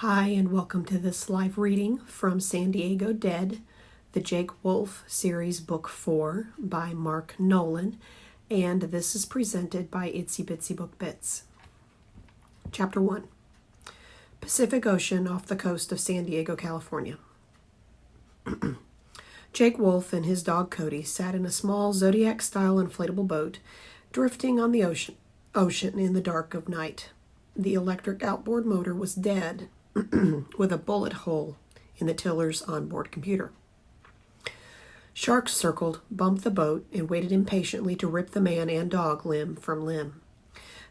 Hi, and welcome to this live reading from San Diego Dead, the Jake Wolfe series, Book 4 by Mark Nolan, and this is presented by Itsy Bitsy Book Bits. Chapter 1. Pacific Ocean off the coast of San Diego, California. Jake Wolfe and his dog Cody sat in a small Zodiac-style inflatable boat, drifting on the ocean in the dark of night. The electric outboard motor was dead, with a bullet hole in the tiller's onboard computer. Sharks circled, bumped the boat, and waited impatiently to rip the man and dog limb from limb.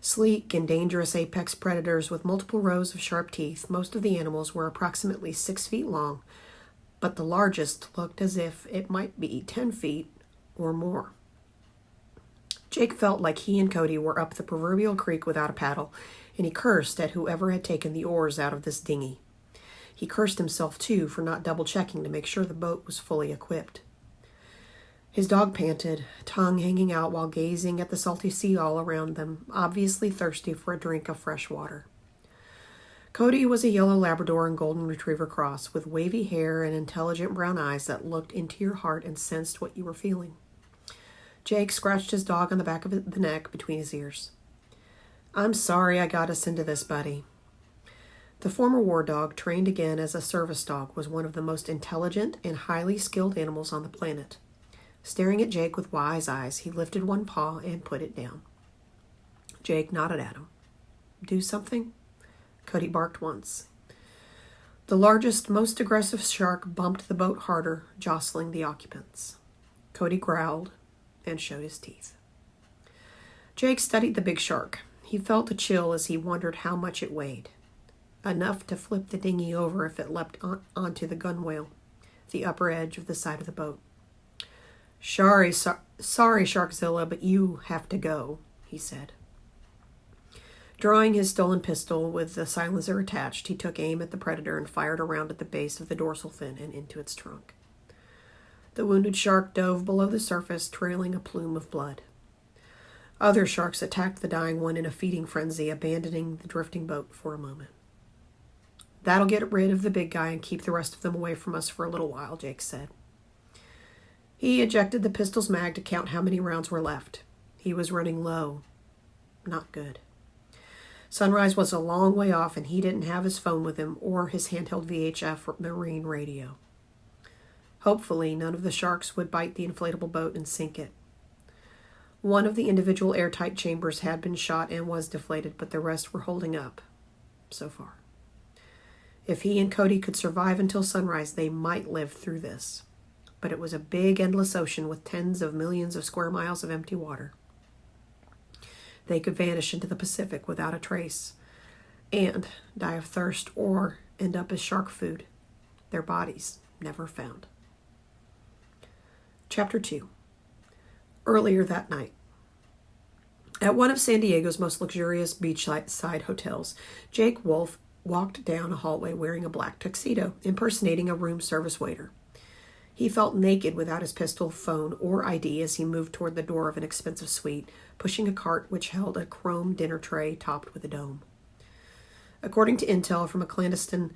Sleek and dangerous apex predators with multiple rows of sharp teeth, most of the animals were approximately 6 feet long, but the largest looked as if it might be 10 feet or more. Jake felt like he and Cody were up the proverbial creek without a paddle, and he cursed at whoever had taken the oars out of this dinghy. He cursed himself, too, for not double-checking to make sure the boat was fully equipped. His dog panted, tongue hanging out while gazing at the salty sea all around them, obviously thirsty for a drink of fresh water. Cody was a yellow Labrador and Golden Retriever cross, with wavy hair and intelligent brown eyes that looked into your heart and sensed what you were feeling. Jake scratched his dog on the back of the neck between his ears. "I'm sorry I got us into this, buddy." The former war dog, trained again as a service dog, was one of the most intelligent and highly skilled animals on the planet. Staring at Jake with wise eyes, he lifted one paw and put it down. Jake nodded at him. "Do something?" Cody barked once. The largest, most aggressive shark bumped the boat harder, jostling the occupants. Cody growled and showed his teeth. Jake studied the big shark. He felt a chill as he wondered how much it weighed. Enough to flip the dinghy over if it leapt onto the gunwale, the upper edge of the side of the boat. Sorry, Sharkzilla, but you have to go," he said. Drawing his stolen pistol with the silencer attached, he took aim at the predator and fired around at the base of the dorsal fin and into its trunk. The wounded shark dove below the surface, trailing a plume of blood. Other sharks attacked the dying one in a feeding frenzy, abandoning the drifting boat for a moment. "That'll get rid of the big guy and keep the rest of them away from us for a little while," Jake said. He ejected the pistol's mag to count how many rounds were left. He was running low. Not good. Sunrise was a long way off, and he didn't have his phone with him or his handheld VHF marine radio. Hopefully, none of the sharks would bite the inflatable boat and sink it. One of the individual airtight chambers had been shot and was deflated, but the rest were holding up, so far. If he and Cody could survive until sunrise, they might live through this. But it was a big, endless ocean with tens of millions of square miles of empty water. They could vanish into the Pacific without a trace, and die of thirst or end up as shark food, their bodies never found. Chapter 2. Earlier that night. At one of San Diego's most luxurious beachside hotels, Jake Wolfe walked down a hallway wearing a black tuxedo, impersonating a room service waiter. He felt naked without his pistol, phone, or ID as he moved toward the door of an expensive suite, pushing a cart which held a chrome dinner tray topped with a dome. According to intel from a clandestine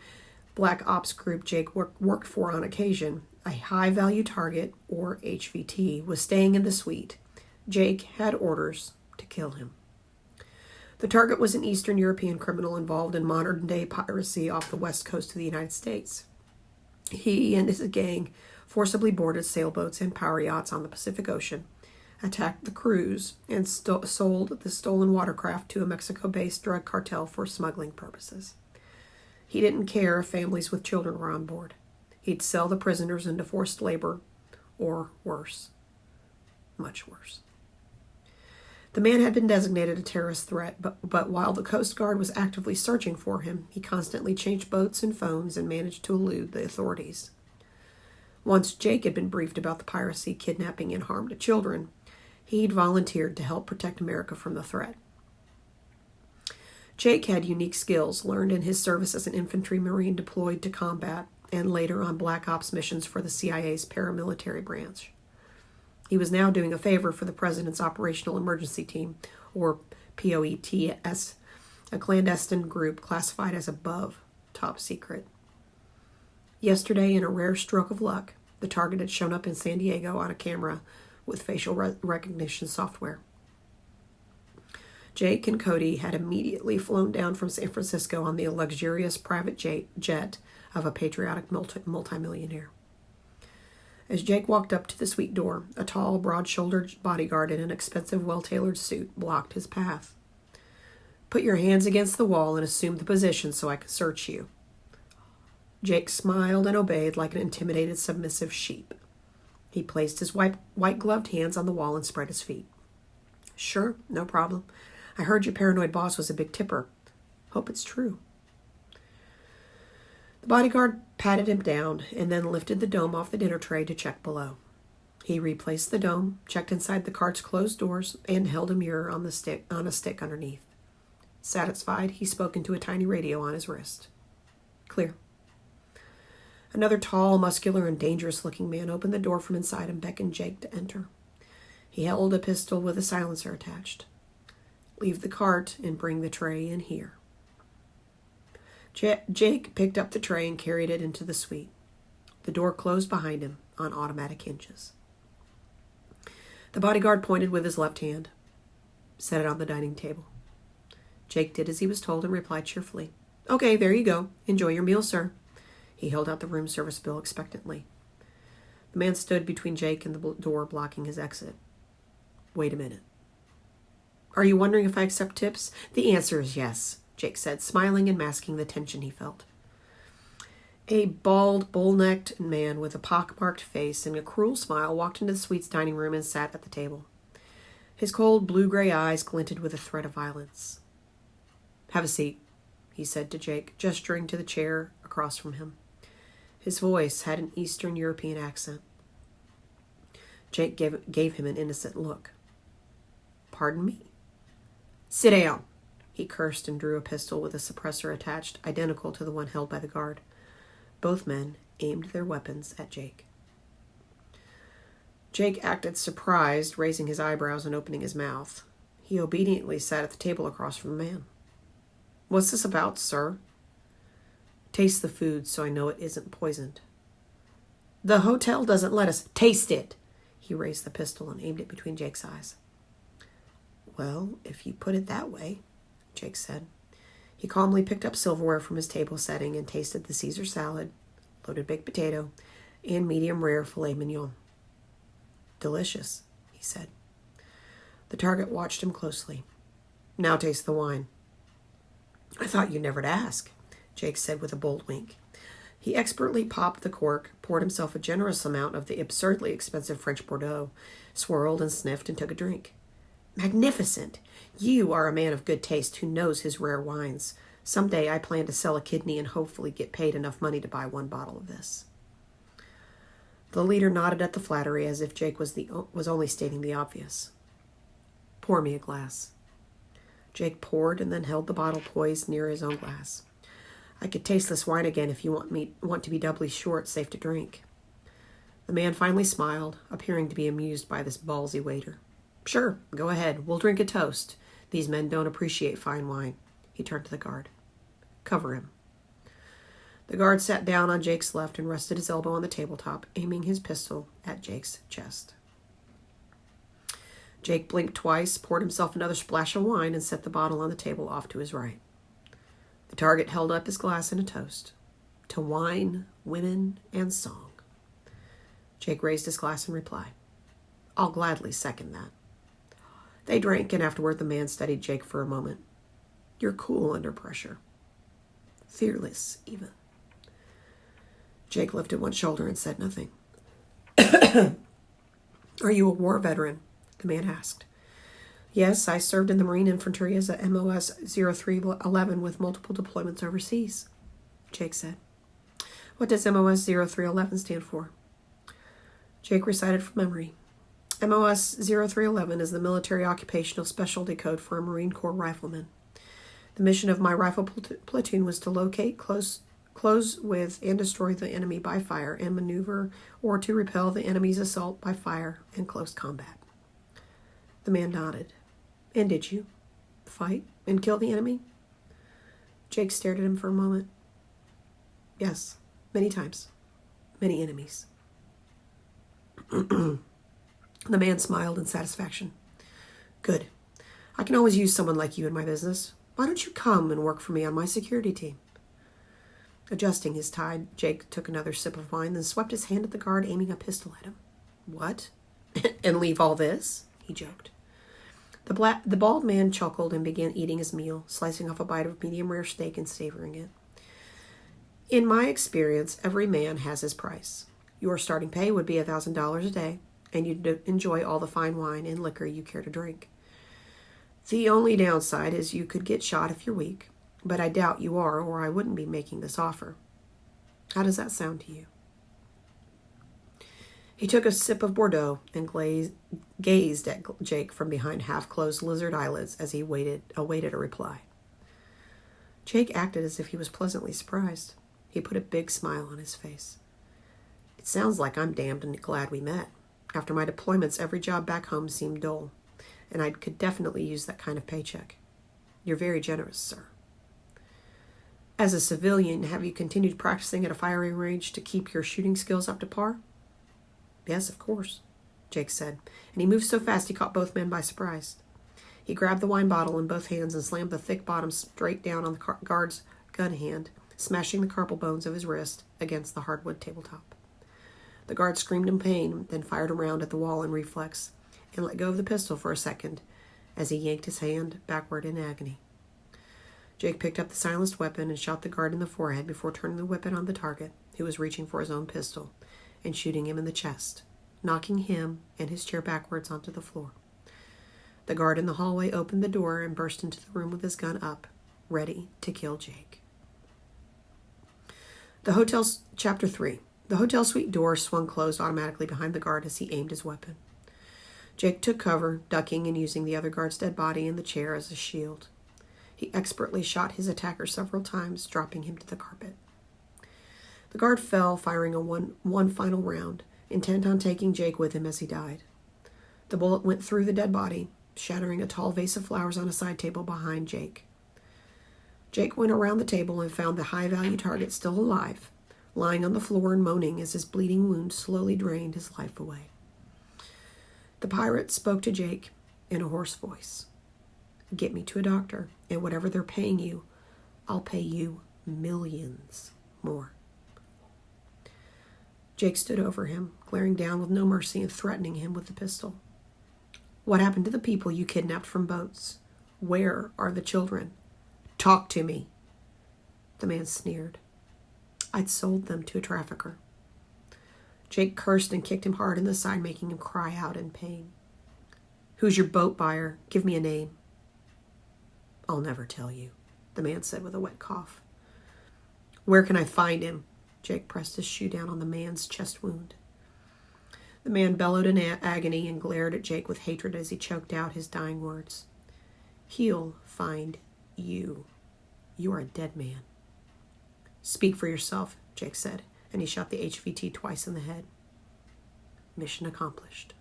black ops group Jake worked for on occasion, a high-value target, or HVT, was staying in the suite. Jake had orders to kill him. The target was an Eastern European criminal involved in modern-day piracy off the west coast of the United States. He and his gang forcibly boarded sailboats and power yachts on the Pacific Ocean, attacked the crews, and sold the stolen watercraft to a Mexico-based drug cartel for smuggling purposes. He didn't care if families with children were on board. He'd sell the prisoners into forced labor, or worse. Much worse. The man had been designated a terrorist threat, but while the Coast Guard was actively searching for him, he constantly changed boats and phones and managed to elude the authorities. Once Jake had been briefed about the piracy, kidnapping, and harm to children, he'd volunteered to help protect America from the threat. Jake had unique skills learned in his service as an infantry marine deployed to combat and later on black ops missions for the CIA's paramilitary branch. He was now doing a favor for the President's Operational Emergency Team, or POETS, a clandestine group classified as above top secret. Yesterday, in a rare stroke of luck, the target had shown up in San Diego on a camera with facial recognition software. Jake and Cody had immediately flown down from San Francisco on the luxurious private jet of a patriotic multimillionaire. As Jake walked up to the suite door, a tall, broad-shouldered bodyguard in an expensive, well-tailored suit blocked his path. "Put your hands against the wall and assume the position so I can search you." Jake smiled and obeyed like an intimidated, submissive sheep. He placed his white-gloved hands on the wall and spread his feet. "Sure, no problem. I heard your paranoid boss was a big tipper. Hope it's true." The bodyguard patted him down and then lifted the dome off the dinner tray to check below. He replaced the dome, checked inside the cart's closed doors, and held a mirror on a stick underneath. Satisfied, he spoke into a tiny radio on his wrist. "Clear." Another tall, muscular, and dangerous-looking man opened the door from inside and beckoned Jake to enter. He held a pistol with a silencer attached. "Leave the cart and bring the tray in here." Jake picked up the tray and carried it into the suite. The door closed behind him on automatic hinges. The bodyguard pointed with his left hand. Set it on the dining table. Jake did as he was told and replied cheerfully, "Okay, there you go. Enjoy your meal, sir." He held out the room service bill expectantly. The man stood between Jake and the door, blocking his exit. "Wait a minute. Are you wondering if I accept tips?" "The answer is yes," Jake said, smiling and masking the tension he felt. A bald, bull-necked man with a pock-marked face and a cruel smile walked into the suite's dining room and sat at the table. His cold, blue-gray eyes glinted with a threat of violence. "Have a seat," he said to Jake, gesturing to the chair across from him. His voice had an Eastern European accent. Jake gave him an innocent look. "Pardon me?" "Sit down," he cursed and drew a pistol with a suppressor attached, identical to the one held by the guard. Both men aimed their weapons at Jake. Jake acted surprised, raising his eyebrows and opening his mouth. He obediently sat at the table across from the man. "What's this about, sir?" "Taste the food so I know it isn't poisoned." "The hotel doesn't let us taste it." He raised the pistol and aimed it between Jake's eyes. "Well, if you put it that way," Jake said. He calmly picked up silverware from his table setting and tasted the Caesar salad, loaded baked potato, and medium-rare filet mignon. "Delicious," he said. The target watched him closely. "Now taste the wine." "I thought you'd never'd ask," Jake said with a bold wink. He expertly popped the cork, poured himself a generous amount of the absurdly expensive French Bordeaux, swirled and sniffed, and took a drink. "Magnificent! You are a man of good taste who knows his rare wines. Someday I plan to sell a kidney and hopefully get paid enough money to buy one bottle of this." The leader nodded at the flattery as if Jake was only stating the obvious. "Pour me a glass." Jake poured and then held the bottle poised near his own glass. "I could taste this wine again if you want to be doubly sure it's safe to drink." The man finally smiled, appearing to be amused by this ballsy waiter. "Sure, go ahead. We'll drink a toast. These men don't appreciate fine wine." He turned to the guard. "Cover him." The guard sat down on Jake's left and rested his elbow on the tabletop, aiming his pistol at Jake's chest. Jake blinked twice, poured himself another splash of wine, and set the bottle on the table off to his right. The target held up his glass in a toast. To wine, women, and song. Jake raised his glass in reply. "I'll gladly second that." They drank, and afterward the man studied Jake for a moment. "You're cool under pressure. Fearless, even." Jake lifted one shoulder and said nothing. "Are you a war veteran?" the man asked. "Yes, I served in the Marine Infantry as a MOS 0311 with multiple deployments overseas," Jake said. "What does MOS 0311 stand for?" Jake recited from memory. MOS 0311 is the military occupational specialty code for a Marine Corps rifleman. The mission of my rifle platoon was to locate, close with, and destroy the enemy by fire and maneuver, or to repel the enemy's assault by fire and close combat. The man nodded. "And did you fight and kill the enemy?" Jake stared at him for a moment. Yes, many times. Many enemies. The man smiled in satisfaction. Good. I can always use someone like you in my business. Why don't you come and work for me on my security team? Adjusting his tie, Jake took another sip of wine, then swept his hand at the guard, aiming a pistol at him. What? And leave all this? He joked. The bald man chuckled and began eating his meal, slicing off a bite of medium-rare steak and savoring it. In my experience, every man has his price. Your starting pay would be $1,000 a day, and you'd enjoy all the fine wine and liquor you care to drink. The only downside is you could get shot if you're weak, but I doubt you are, or I wouldn't be making this offer. How does that sound to you? He took a sip of Bordeaux and gazed at Jake from behind half-closed lizard eyelids as he awaited a reply. Jake acted as if he was pleasantly surprised. He put a big smile on his face. It sounds like I'm damned and glad we met. After my deployments, every job back home seemed dull, and I could definitely use that kind of paycheck. You're very generous, sir. As a civilian, have you continued practicing at a firing range to keep your shooting skills up to par? Yes, of course, Jake said, and he moved so fast he caught both men by surprise. He grabbed the wine bottle in both hands and slammed the thick bottom straight down on the guard's gun hand, smashing the carpal bones of his wrist against the hardwood tabletop. The guard screamed in pain, then fired a round at the wall in reflex, and let go of the pistol for a second as he yanked his hand backward in agony. Jake picked up the silenced weapon and shot the guard in the forehead before turning the weapon on the target, who was reaching for his own pistol, and shooting him in the chest, knocking him and his chair backwards onto the floor. The guard in the hallway opened the door and burst into the room with his gun up, ready to kill Jake. Chapter 3. The hotel suite door swung closed automatically behind the guard as he aimed his weapon. Jake took cover, ducking and using the other guard's dead body in the chair as a shield. He expertly shot his attacker several times, dropping him to the carpet. The guard fell, firing one final round, intent on taking Jake with him as he died. The bullet went through the dead body, shattering a tall vase of flowers on a side table behind Jake. Jake went around the table and found the high-value target still alive, lying on the floor and moaning as his bleeding wound slowly drained his life away. The pirate spoke to Jake in a hoarse voice. Get me to a doctor, and whatever they're paying you, I'll pay you millions more. Jake stood over him, glaring down with no mercy and threatening him with the pistol. What happened to the people you kidnapped from boats? Where are the children? Talk to me. The man sneered. I'd sold them to a trafficker. Jake cursed and kicked him hard in the side, making him cry out in pain. Who's your boat buyer? Give me a name. I'll never tell you, the man said with a wet cough. Where can I find him? Jake pressed his shoe down on the man's chest wound. The man bellowed in agony and glared at Jake with hatred as he choked out his dying words. He'll find you. You are a dead man. Speak for yourself, Jake said, and he shot the HVT twice in the head. Mission accomplished.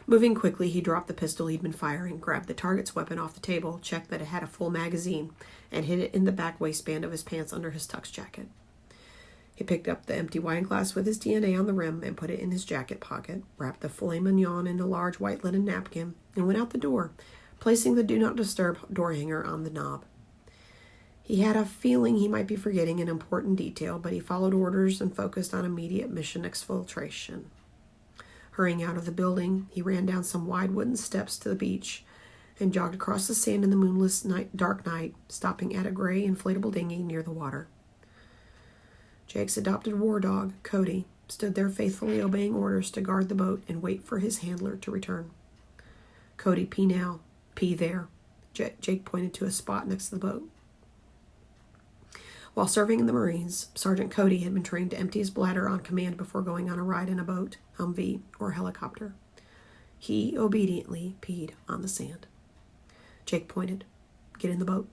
Moving quickly, he dropped the pistol he'd been firing, grabbed the target's weapon off the table, checked that it had a full magazine, and hid it in the back waistband of his pants under his tux jacket. He picked up the empty wine glass with his DNA on the rim and put it in his jacket pocket, wrapped the filet mignon in a large white linen napkin, and went out the door, placing the Do Not Disturb door hanger on the knob. He had a feeling he might be forgetting an important detail, but he followed orders and focused on immediate mission exfiltration. Hurrying out of the building, he ran down some wide wooden steps to the beach and jogged across the sand in the moonless dark night, stopping at a gray inflatable dinghy near the water. Jake's adopted war dog, Cody, stood there faithfully obeying orders to guard the boat and wait for his handler to return. Cody, pee now, pee there. Jake pointed to a spot next to the boat. While serving in the Marines, Sergeant Cody had been trained to empty his bladder on command before going on a ride in a boat, Humvee, or helicopter. He obediently peed on the sand. Jake pointed. Get in the boat.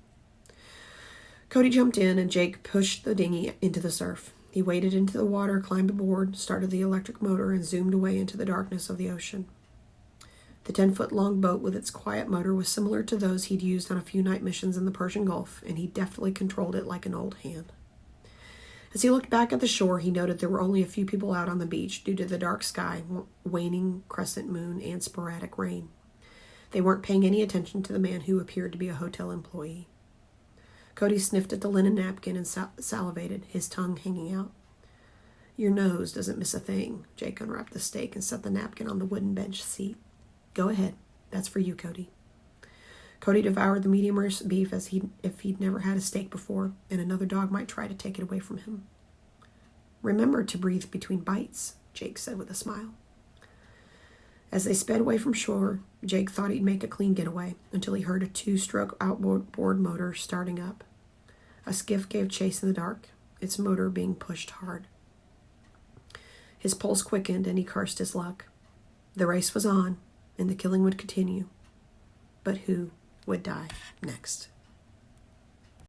Cody jumped in and Jake pushed the dinghy into the surf. He waded into the water, climbed aboard, started the electric motor, and zoomed away into the darkness of the ocean. The 10-foot-long boat with its quiet motor was similar to those he'd used on a few night missions in the Persian Gulf, and he deftly controlled it like an old hand. As he looked back at the shore, he noted there were only a few people out on the beach due to the dark sky, waning crescent moon, and sporadic rain. They weren't paying any attention to the man who appeared to be a hotel employee. Cody sniffed at the linen napkin and salivated, his tongue hanging out. Your nose doesn't miss a thing. Jake unwrapped the steak and set the napkin on the wooden bench seat. Go ahead. That's for you, Cody. Cody devoured the medium rare beef as if he'd never had a steak before, and another dog might try to take it away from him. Remember to breathe between bites, Jake said with a smile. As they sped away from shore, Jake thought he'd make a clean getaway until he heard a 2-stroke outboard motor starting up. A skiff gave chase in the dark, its motor being pushed hard. His pulse quickened and he cursed his luck. The race was on, and the killing would continue. But who would die next?